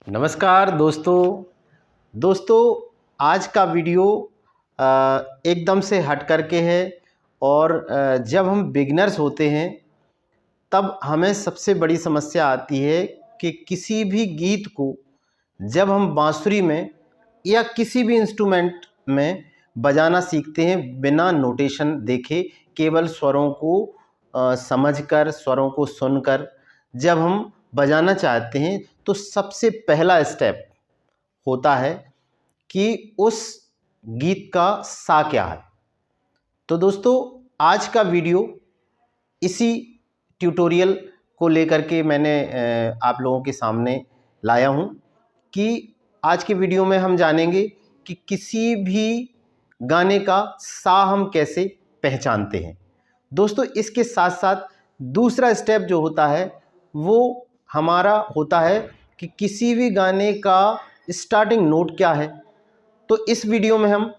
नमस्कार दोस्तों आज का वीडियो एकदम से हट करके है और जब हम बिगिनर्स होते हैं तब हमें सबसे बड़ी समस्या आती है कि किसी भी गीत को जब हम बांसुरी में या किसी भी इंस्ट्रूमेंट में बजाना सीखते हैं बिना नोटेशन देखे, केवल स्वरों को समझकर, स्वरों को सुनकर जब हम बजाना चाहते हैं तो सबसे पहला स्टेप होता है कि उस गीत का सा क्या है। तो दोस्तों आज का वीडियो इसी ट्यूटोरियल को लेकर के मैंने आप लोगों के सामने लाया हूं कि आज के वीडियो में हम जानेंगे कि किसी भी गाने का सा हम कैसे पहचानते हैं। दोस्तों इसके साथ साथ दूसरा स्टेप जो होता है वो हमारा होता है कि किसी भी गाने का स्टार्टिंग नोट क्या है। तो इस वीडियो में हम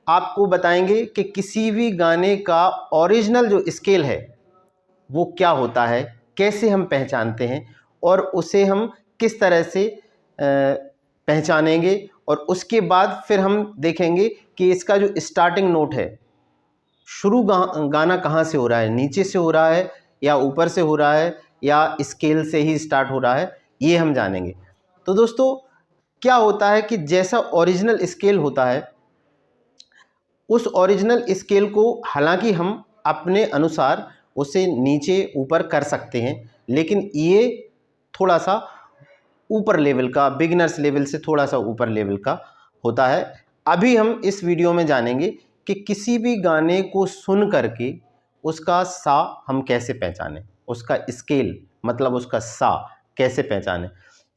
आपको बताएंगे कि किसी भी गाने का ओरिजिनल जो स्केल है वो क्या होता है, कैसे हम पहचानते हैं और उसे हम किस तरह से पहचानेंगे, और उसके बाद फिर हम देखेंगे कि इसका जो स्टार्टिंग नोट है, शुरू गाना कहाँ से हो रहा है, नीचे से हो रहा है या ऊपर से हो रहा है या स्केल से ही स्टार्ट हो रहा है, ये हम जानेंगे। तो दोस्तों क्या होता है कि जैसा ओरिजिनल स्केल होता है उस ओरिजिनल स्केल को हालांकि हम अपने अनुसार उसे नीचे ऊपर कर सकते हैं, लेकिन ये थोड़ा सा ऊपर लेवल का, बिगिनर्स लेवल से थोड़ा सा ऊपर लेवल का होता है। अभी हम इस वीडियो में जानेंगे कि किसी भी गाने को सुन करके उसका सा हम कैसे पहचानें, उसका स्केल मतलब उसका सा कैसे पहचानें।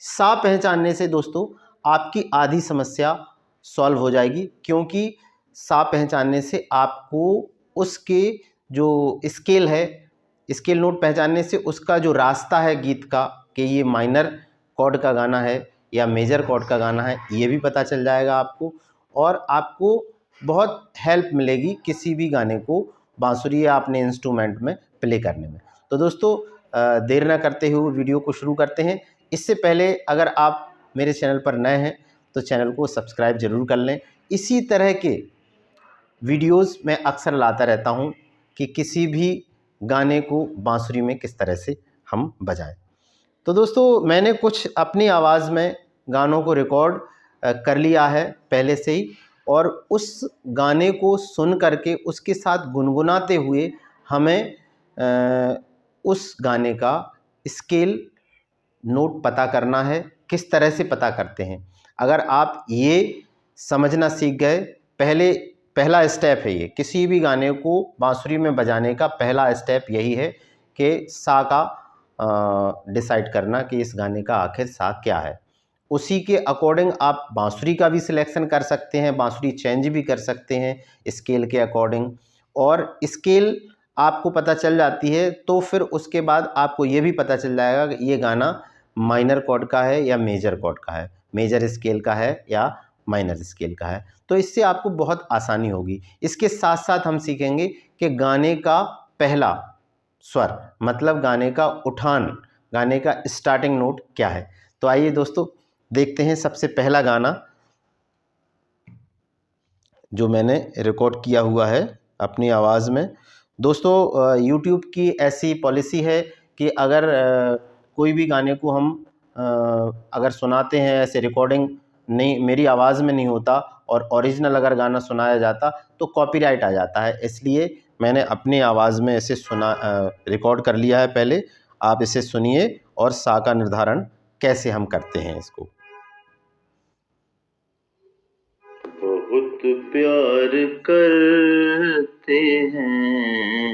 सा पहचानने से दोस्तों आपकी आधी समस्या सॉल्व हो जाएगी, क्योंकि सा पहचानने से आपको उसके जो स्केल है, स्केल नोट पहचानने से उसका जो रास्ता है गीत का कि ये माइनर कॉर्ड का गाना है या मेजर कॉर्ड का गाना है, ये भी पता चल जाएगा आपको, और आपको बहुत हेल्प मिलेगी किसी भी गाने को बांसुरी या अपने इंस्ट्रूमेंट में प्ले करने में। तो दोस्तों देर ना करते हुए वीडियो को शुरू करते हैं। इससे पहले अगर आप मेरे चैनल पर नए हैं तो चैनल को सब्सक्राइब जरूर कर लें। इसी तरह के वीडियोस मैं अक्सर लाता रहता हूं कि किसी भी गाने को बांसुरी में किस तरह से हम बजाएं। तो दोस्तों मैंने कुछ अपनी आवाज़ में गानों को रिकॉर्ड कर लिया है पहले से ही, और उस गाने को सुन करके उसके साथ गुनगुनाते हुए हमें उस गाने का स्केल नोट पता करना है। किस तरह से पता करते हैं, अगर आप ये समझना सीख गए, पहला स्टेप है ये, किसी भी गाने को बांसुरी में बजाने का पहला स्टेप यही है कि सा का डिसाइड करना कि इस गाने का आखिर सा क्या है। उसी के अकॉर्डिंग आप बांसुरी का भी सिलेक्शन कर सकते हैं, बांसुरी चेंज भी कर सकते हैं स्केल के अकॉर्डिंग, और स्केल आपको पता चल जाती है तो फिर उसके बाद आपको ये भी पता चल जाएगा कि ये गाना माइनर कॉर्ड का है या मेजर कॉर्ड का है, मेजर स्केल का है या माइनर स्केल का है। तो इससे आपको बहुत आसानी होगी। इसके साथ साथ हम सीखेंगे कि गाने का पहला स्वर मतलब गाने का उठान, गाने का स्टार्टिंग नोट क्या है। तो आइए दोस्तों देखते हैं सबसे पहला गाना जो मैंने रिकॉर्ड किया हुआ है अपनी आवाज़ में। दोस्तों YouTube की ऐसी पॉलिसी है कि अगर कोई भी गाने को हम अगर सुनाते हैं ऐसे रिकॉर्डिंग नहीं, मेरी आवाज़ में नहीं होता और ओरिजिनल अगर गाना सुनाया जाता तो कॉपीराइट आ जाता है, इसलिए मैंने अपनी आवाज़ में इसे रिकॉर्ड कर लिया है। पहले आप इसे सुनिए और सा का निर्धारण कैसे हम करते हैं इसको। बहुत प्यार करते हैं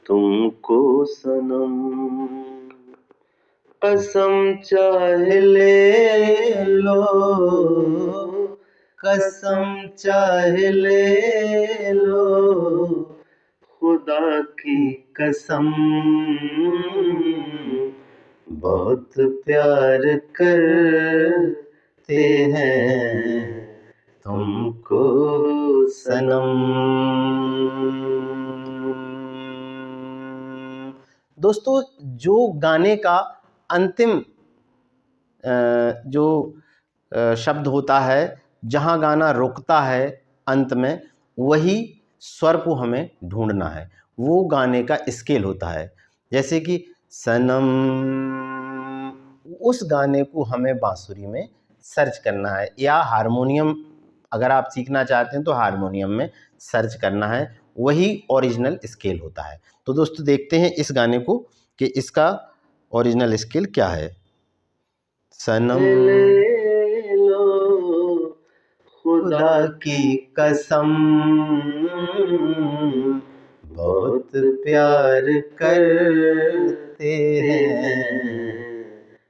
तुमको सनम, कसम चाहे ले लो, कसम चाहे ले लो, खुदा की कसम, बहुत प्यार करते हैं तुमको सनम। दोस्तों जो गाने का अंतिम जो शब्द होता है जहाँ गाना रुकता है अंत में, वही स्वर को हमें ढूंढना है, वो गाने का स्केल होता है। जैसे कि सनम, उस गाने को हमें बांसुरी में सर्च करना है, या हारमोनियम अगर आप सीखना चाहते हैं तो हारमोनियम में सर्च करना है, वही ओरिजिनल स्केल होता है। तो दोस्तों देखते हैं इस गाने को कि इसका ओरिजिनल स्केल क्या है। सनम ले लो खुदा की कसम, बहुत प्यार करते हैं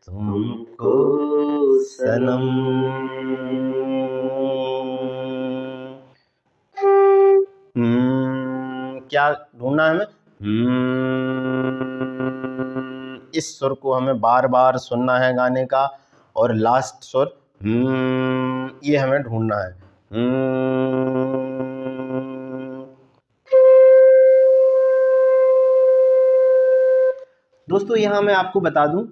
तुमको सनम। क्या ढूंढना है हमें? इस सुर को हमें बार बार सुनना है गाने का, और लास्ट सुर ये हमें ढूंढना है। दोस्तों यहाँ मैं आपको बता दूं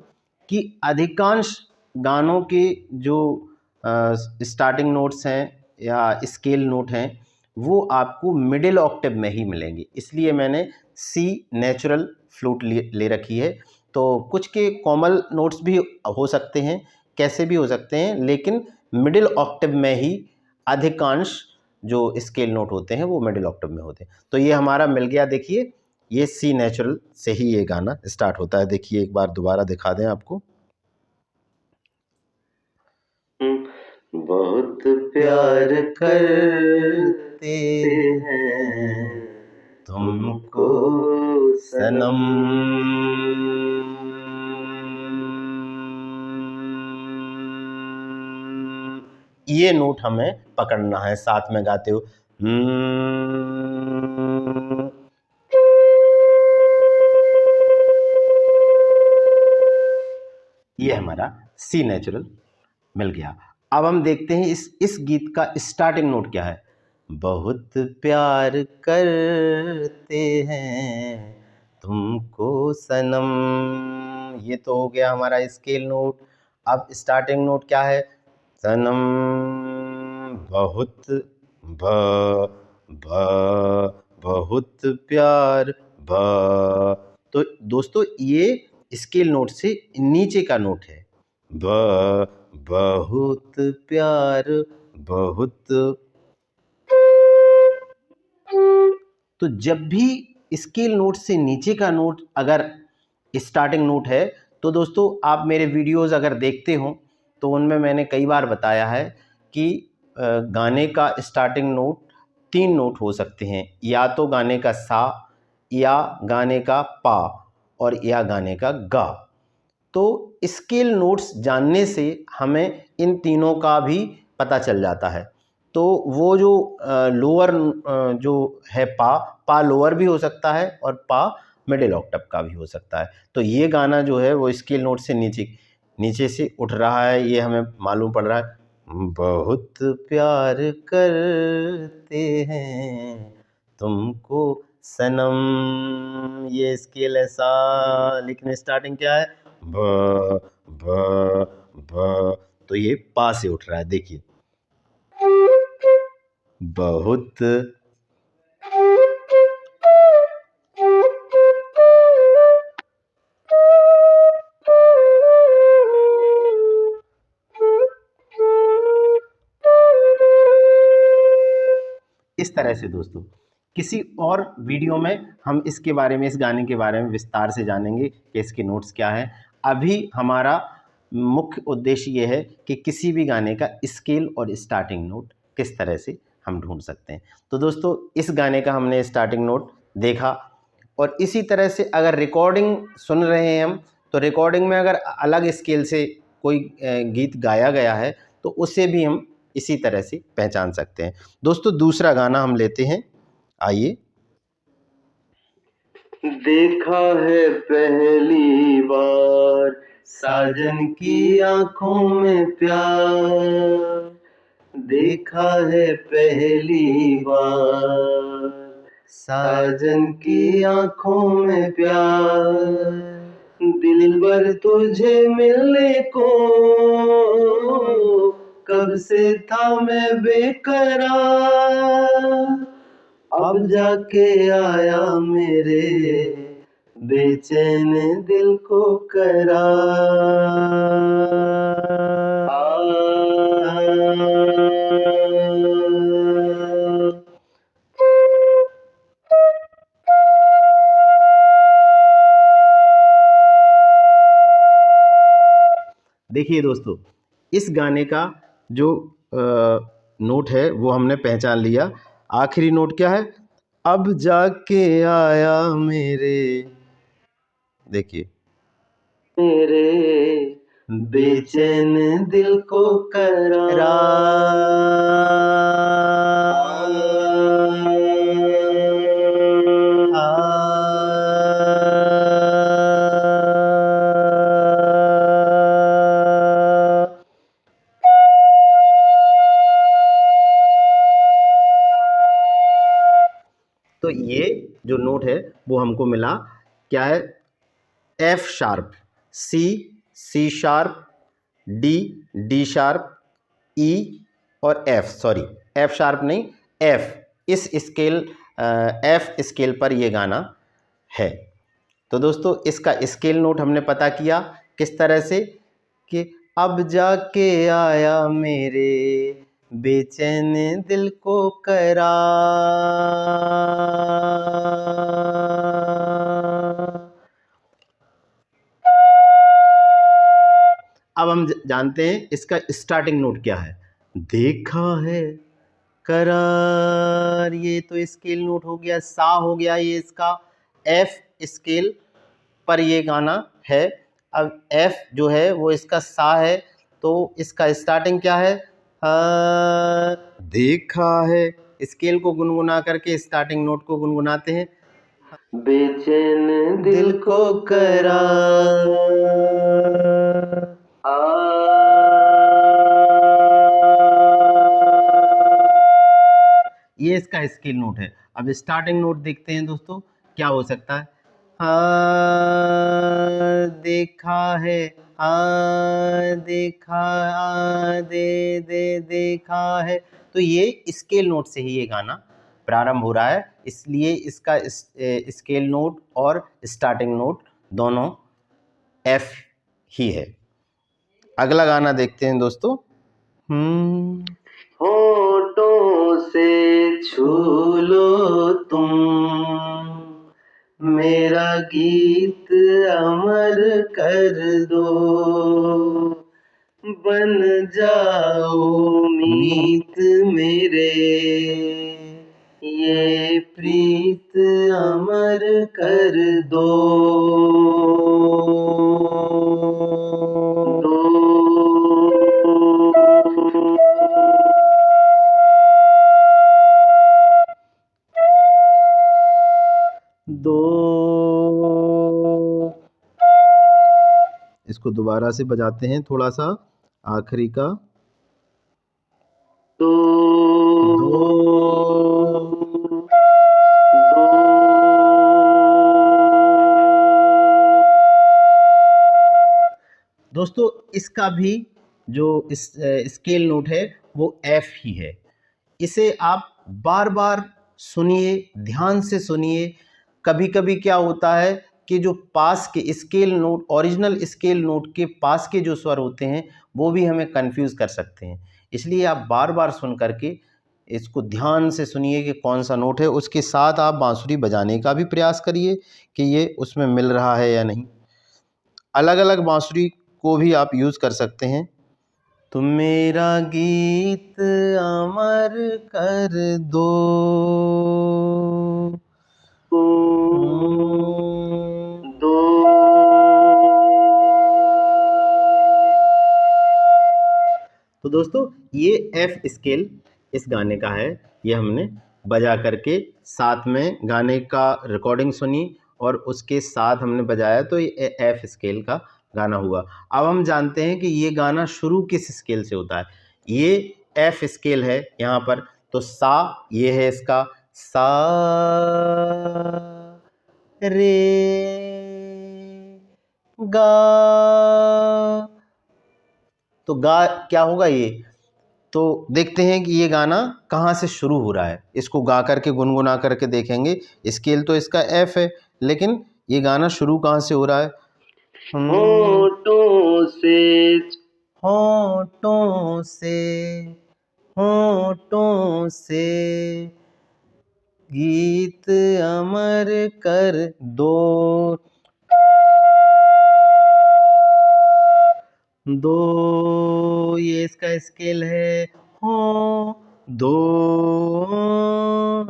कि अधिकांश गानों के जो स्टार्टिंग नोट्स हैं या स्केल नोट हैं वो आपको मिडिल ऑक्टेव में ही मिलेंगे, इसलिए मैंने सी नेचुरल फ्लूट ले रखी है। तो कुछ के कोमल नोट्स भी हो सकते हैं, कैसे भी हो सकते हैं, लेकिन मिडिल ऑक्टेव में ही अधिकांश जो स्केल नोट होते हैं वो मिडिल ऑक्टेव में होते हैं। तो ये हमारा मिल गया। देखिए ये सी नेचुरल से ही ये गाना स्टार्ट होता है। देखिए एक बार दोबारा दिखा दें आपको। बहुत प्यार करते हैं तुमको सनम। ये नोट हमें पकड़ना है साथ में गाते हुए। ये हमारा सी नेचुरल मिल गया। अब हम देखते हैं इस गीत का स्टार्टिंग नोट क्या है। बहुत प्यार करते हैं तुमको सनम, ये तो हो गया हमारा स्केल नोट। अब स्टार्टिंग नोट क्या है? सनम बहुत बहुत प्यार तो दोस्तों ये स्केल नोट से नीचे का नोट है। बहुत प्यार बहुत। तो जब भी स्केल नोट से नीचे का नोट अगर स्टार्टिंग नोट है तो दोस्तों आप मेरे वीडियोस अगर देखते हो तो उनमें मैंने कई बार बताया है कि गाने का स्टार्टिंग नोट 3 नोट हो सकते हैं, या तो गाने का सा, या गाने का पा, और या गाने का गा। तो स्केल नोट्स जानने से हमें इन तीनों का भी पता चल जाता है। तो वो जो लोअर जो है पा लोअर भी हो सकता है और पा मिडिल ऑक्टेव का भी हो सकता है। तो ये गाना जो है वो स्केल नोट से नीचे से उठ रहा है, ये हमें मालूम पड़ रहा है। बहुत प्यार करते हैं तुमको सनम, ये स्केल है सा, लेकिन स्टार्टिंग क्या है? ब ब। तो ये पा से उठ रहा है। देखिए बहुत इस तरह से। दोस्तों किसी और वीडियो में हम इसके बारे में, इस गाने के बारे में विस्तार से जानेंगे कि इसके नोट्स क्या हैं। अभी हमारा मुख्य उद्देश्य ये है कि किसी भी गाने का स्केल और स्टार्टिंग नोट किस तरह से हम ढूंढ सकते हैं। तो दोस्तों इस गाने का हमने स्टार्टिंग नोट देखा, और इसी तरह से अगर रिकॉर्डिंग सुन रहे हैं हम, तो रिकॉर्डिंग में अगर अलग स्केल से कोई गीत गाया गया है तो उसे भी हम इसी तरह से पहचान सकते हैं। दोस्तों दूसरा गाना हम लेते हैं, आइए। देखा है पहली बार साजन की आंखों में प्यार, देखा है पहली बार साजन की आंखों में प्यार, दिलबर तुझे मिलने को कब से था मैं बेकरार, अब जाके आया मेरे बेचैन दिल को करार। देखिए दोस्तों, इस गाने का जो नोट है वो हमने पहचान लिया। आखिरी नोट क्या है? अब जाके आया मेरे, देखिए, मेरे बेचैन दिल को तो ये जो नोट है वो हमको मिला, क्या है? F sharp, C sharp, D sharp, E और एफ, सॉरी एफ शार्प नहीं, एफ, इस स्केल, एफ स्केल पर ये गाना है। तो दोस्तों इसका स्केल नोट हमने पता किया किस तरह से, कि अब जाके आया मेरे बेचैन दिल को करार। अब हम जानते हैं इसका स्टार्टिंग नोट क्या है। देखा है करार, ये तो स्केल नोट हो गया, सा हो गया, ये इसका एफ स्केल पर ये गाना है। अब एफ जो है वो इसका सा है, तो इसका स्टार्टिंग क्या है? देखा है, स्केल को गुनगुना करके स्टार्टिंग नोट को गुनगुनाते हैं। बेचैन दिल को करार। ये इसका स्केल नोट है। अब स्टार्टिंग नोट देखते हैं दोस्तों, क्या हो सकता है? देखा है, देखा, दे दे देखा है। तो ये स्केल नोट से ही ये गाना प्रारंभ हो रहा है, इसलिए इसका स्केल नोट और स्टार्टिंग नोट दोनों एफ ही है। अगला गाना देखते हैं दोस्तों। होठों से छू लो तुम मेरा गीत अमर कर दो, बन जाओ मीत मेरे ये प्रीत अमर कर दो। इसको दोबारा से बजाते हैं थोड़ा सा, आखिरी का दो। दोस्तों इसका भी जो स्केल नोट है वो एफ ही है। इसे आप बार बार सुनिए, ध्यान से सुनिए। कभी कभी क्या होता है कि जो पास के scale note, original scale note के पास के जो स्वर होते हैं वो भी हमें कंफ्यूज कर सकते हैं, इसलिए आप बार बार सुन करके इसको ध्यान से सुनिए कि कौन सा नोट है। उसके साथ आप बांसुरी बजाने का भी प्रयास करिए कि ये उसमें मिल रहा है या नहीं। अलग अलग बांसुरी को भी आप यूज़ कर सकते हैं। तुम मेरा गीत अमर कर दो, तो दोस्तों ये एफ स्केल इस गाने का है। ये हमने बजा करके साथ में गाने का रिकॉर्डिंग सुनी और उसके साथ हमने बजाया, तो ये एफ स्केल का गाना हुआ। अब हम जानते हैं कि ये गाना शुरू किस स्केल से होता है। ये एफ स्केल है यहाँ पर, तो सा ये है इसका, सा रे गा। तो गा क्या होगा ये? तो देखते हैं कि ये गाना कहाँ से शुरू हो रहा है। इसको गा करके गुनगुना करके देखेंगे। स्केल तो इसका एफ है, लेकिन ये गाना शुरू कहाँ से हो रहा है? होठों से, होठों से, होठों से गीत अमर कर दो, दो। ये इसका स्केल है। हो, दो,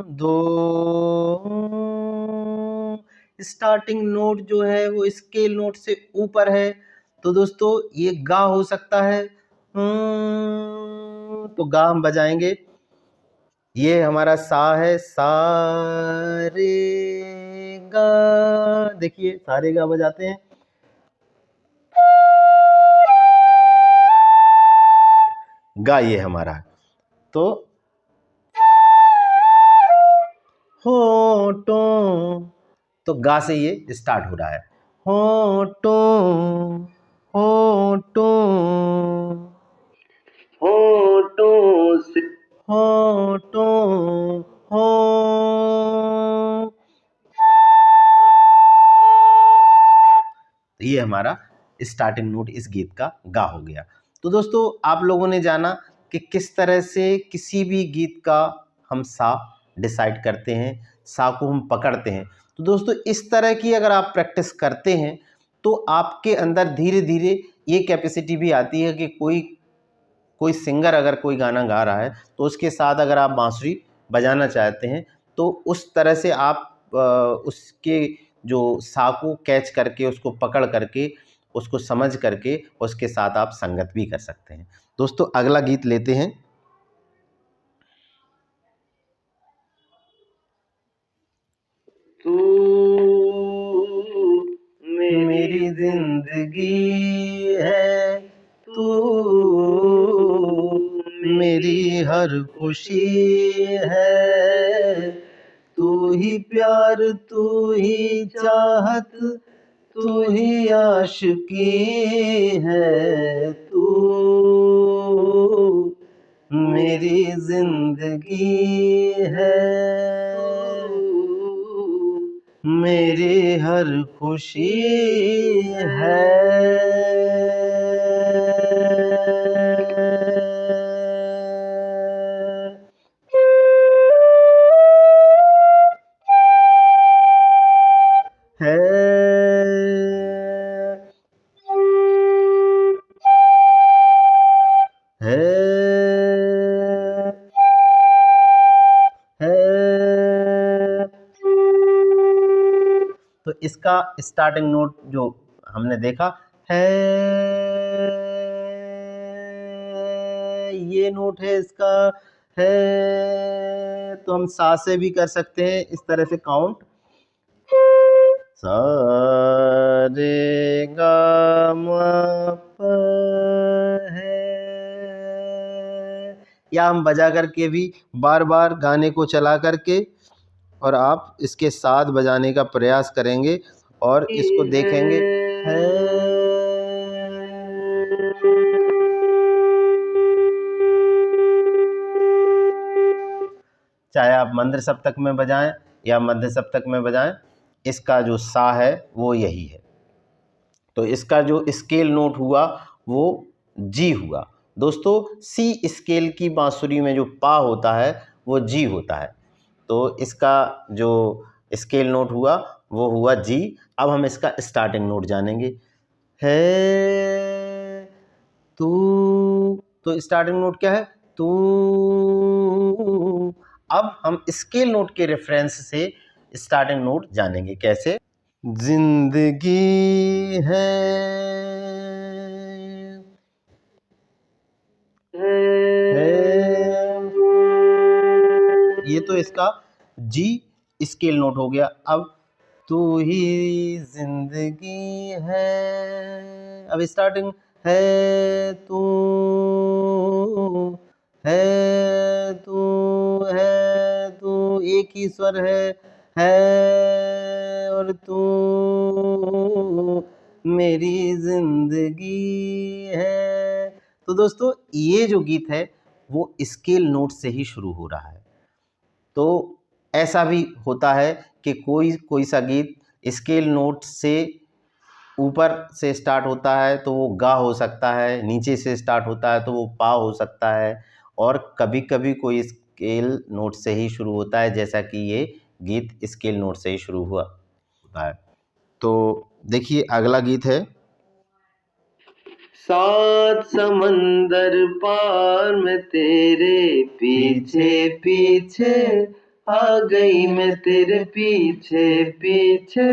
दो। स्टार्टिंग नोट जो है वो स्केल नोट से ऊपर है, तो दोस्तों ये गा हो सकता है। तो गा हम बजाएंगे। ये हमारा सा है, सा रे गा। देखिए सारे गा बजाते हैं। गा ये हमारा। तो होठों, तो गा से ये स्टार्ट हो रहा है। होठों, होठों, होठों से, होठों, हो। ये हमारा स्टार्टिंग नोट इस गीत का गा हो गया। तो दोस्तों आप लोगों ने जाना कि किस तरह से किसी भी गीत का हम सा डिसाइड करते हैं, सा को हम पकड़ते हैं। तो दोस्तों इस तरह की अगर आप प्रैक्टिस करते हैं तो आपके अंदर धीरे धीरे ये कैपेसिटी भी आती है कि कोई कोई सिंगर अगर कोई गाना गा रहा है तो उसके साथ अगर आप बांसुरी बजाना चाहते हैं तो उस तरह से आप उसके जो सा को कैच करके, उसको पकड़ करके, उसको समझ करके उसके साथ आप संगत भी कर सकते हैं। दोस्तों अगला गीत लेते हैं। तू मेरी जिंदगी है, तू मेरी हर खुशी है, तू ही प्यार, तू ही चाहत, तू ही आशिकी है, तू मेरी जिंदगी है, मेरी हर खुशी है। तो इसका स्टार्टिंग नोट जो हमने देखा है, ये नोट है इसका है। तो हम सा से भी कर सकते हैं इस तरह से काउंट, सा रे गा मा पा है। या हम बजा करके भी बार बार गाने को चला करके और आप इसके साथ बजाने का प्रयास करेंगे और इसको देखेंगे है। चाहे आप मंद्र सप्तक में बजाएं या मध्य सप्तक में बजाएं, इसका जो सा है वो यही है। तो इसका जो स्केल नोट हुआ वो जी हुआ। दोस्तों सी स्केल की बांसुरी में जो पा होता है वो जी होता है। तो इसका जो स्केल नोट हुआ वो हुआ जी। अब हम इसका स्टार्टिंग नोट जानेंगे। है तू, तो स्टार्टिंग नोट क्या है? तू। अब हम स्केल नोट के रेफरेंस से स्टार्टिंग नोट जानेंगे। कैसे? जिंदगी है, ये तो इसका जी स्केल नोट हो गया। अब तू ही जिंदगी है, अब स्टार्टिंग है, तू है, तू है, तू एक ही स्वर है और तू मेरी जिंदगी है। तो दोस्तों ये जो गीत है वो स्केल नोट से ही शुरू हो रहा है। तो ऐसा भी होता है कि कोई कोई सा गीत स्केल नोट से ऊपर से स्टार्ट होता है तो वो गा हो सकता है, नीचे से स्टार्ट होता है तो वो पा हो सकता है, और कभी कभी कोई स्केल नोट से ही शुरू होता है, जैसा कि ये गीत स्केल नोट से ही शुरू हुआ होता है। तो देखिए अगला गीत है, सात समंदर पार में तेरे पीछे पीछे आ गई, मैं तेरे पीछे पीछे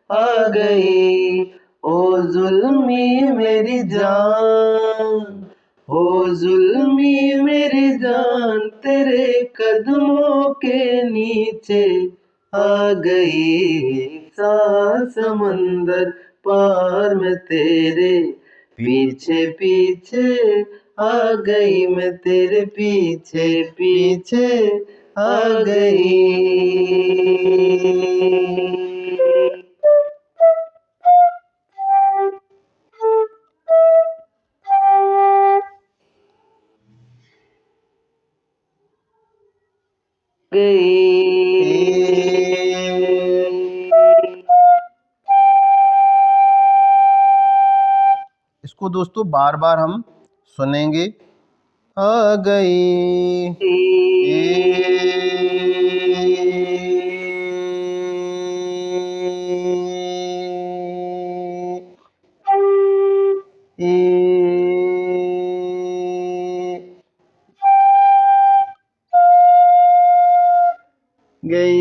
आ गई। ओ जुल्मी मेरी जान, ओ जुल्मी मेरी जान, तेरे कदमों के नीचे आ गई। सात समंदर पार में तेरे पीछे पीछे आ गई, मैं तेरे पीछे पीछे आ गई। इसको दोस्तों बार बार हम सुनेंगे। आ गई गई,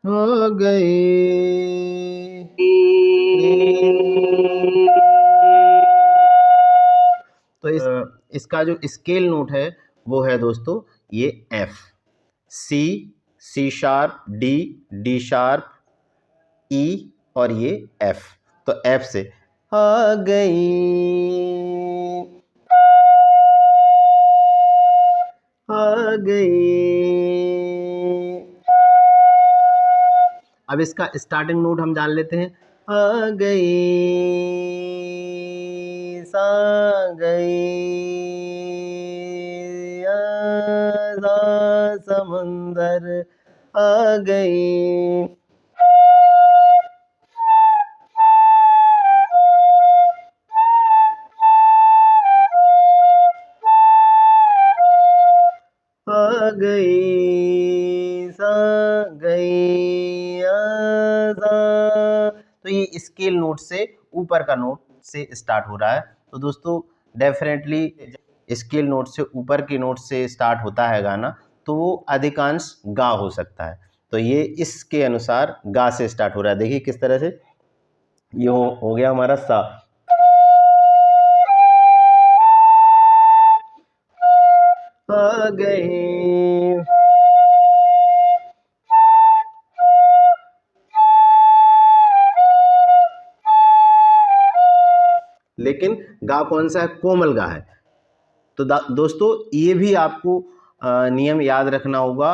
हो गई। तो इसका जो स्केल नोट है वो है दोस्तों ये F, C, C sharp, D, D sharp, E और ये एफ। तो एफ से आ गई, आ गई। अब इसका स्टार्टिंग नोट हम जान लेते हैं। आ गई, सा गई, सा समंदर आ गई। आ गई, सा गई, सा। तो ये स्केल नोट से ऊपर का नोट से स्टार्ट हो रहा है। तो दोस्तों डेफिनेटली स्केल नोट से ऊपर के नोट से स्टार्ट होता है गाना तो वो अधिकांश गा हो सकता है। तो ये इसके अनुसार गा से स्टार्ट हो रहा है। देखिए किस तरह से ये हो गया हमारा सा, आ गए, लेकिन गा कौन सा है? कोमल गा है। तो दोस्तों ये भी आपको नियम याद रखना होगा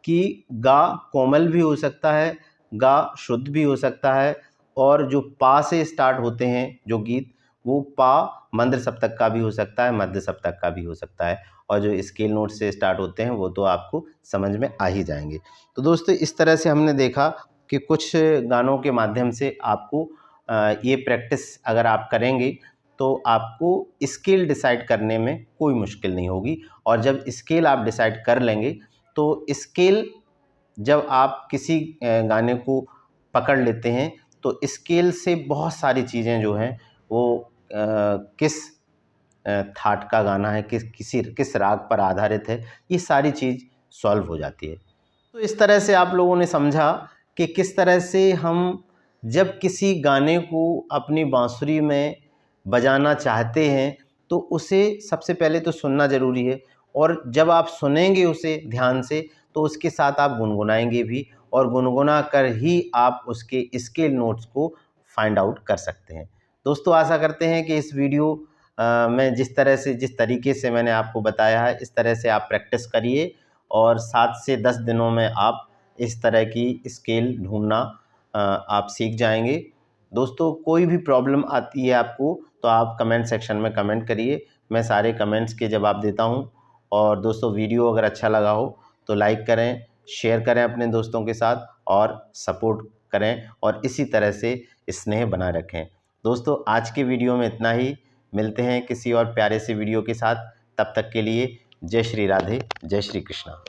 कि गा कोमल भी हो सकता है, गा शुद्ध भी हो सकता है, और जो पा से स्टार्ट होते हैं जो गीत वो पा मंद्र सप्तक का भी हो सकता है, मध्य सप्तक का भी हो सकता है, और जो स्केल नोट से स्टार्ट होते हैं वो तो आपको समझ में आ ही जाएंगे। तो दोस्तों इस तरह से हमने देखा कि कुछ गानों के माध्यम से आपको ये प्रैक्टिस अगर आप करेंगे तो आपको स्केल डिसाइड करने में कोई मुश्किल नहीं होगी। और जब स्केल आप डिसाइड कर लेंगे तो स्केल जब आप किसी गाने को पकड़ लेते हैं तो स्केल से बहुत सारी चीज़ें जो हैं वो किस थाट का गाना है, किस राग पर आधारित है, ये सारी चीज़ सॉल्व हो जाती है। तो इस तरह से आप लोगों ने समझा कि किस तरह से हम जब किसी गाने को अपनी बांसुरी में बजाना चाहते हैं तो उसे सबसे पहले तो सुनना ज़रूरी है, और जब आप सुनेंगे उसे ध्यान से तो उसके साथ आप गुनगुनाएंगे भी, और गुनगुना कर ही आप उसके स्केल नोट्स को फाइंड आउट कर सकते हैं। दोस्तों आशा करते हैं कि इस वीडियो में जिस तरीके से मैंने आपको बताया है इस तरह से आप प्रैक्टिस करिए और 7 से 10 दिनों में आप इस तरह की स्केल ढूंढना आप सीख जाएंगे। दोस्तों कोई भी प्रॉब्लम आती है आपको तो आप कमेंट सेक्शन में कमेंट करिए, मैं सारे कमेंट्स के जवाब देता हूं। और दोस्तों वीडियो अगर अच्छा लगा हो तो लाइक करें, शेयर करें अपने दोस्तों के साथ और सपोर्ट करें और इसी तरह से स्नेह बनाए रखें। दोस्तों आज के वीडियो में इतना ही, मिलते हैं किसी और प्यारे से वीडियो के साथ। तब तक के लिए जय श्री राधे, जय श्री कृष्णा।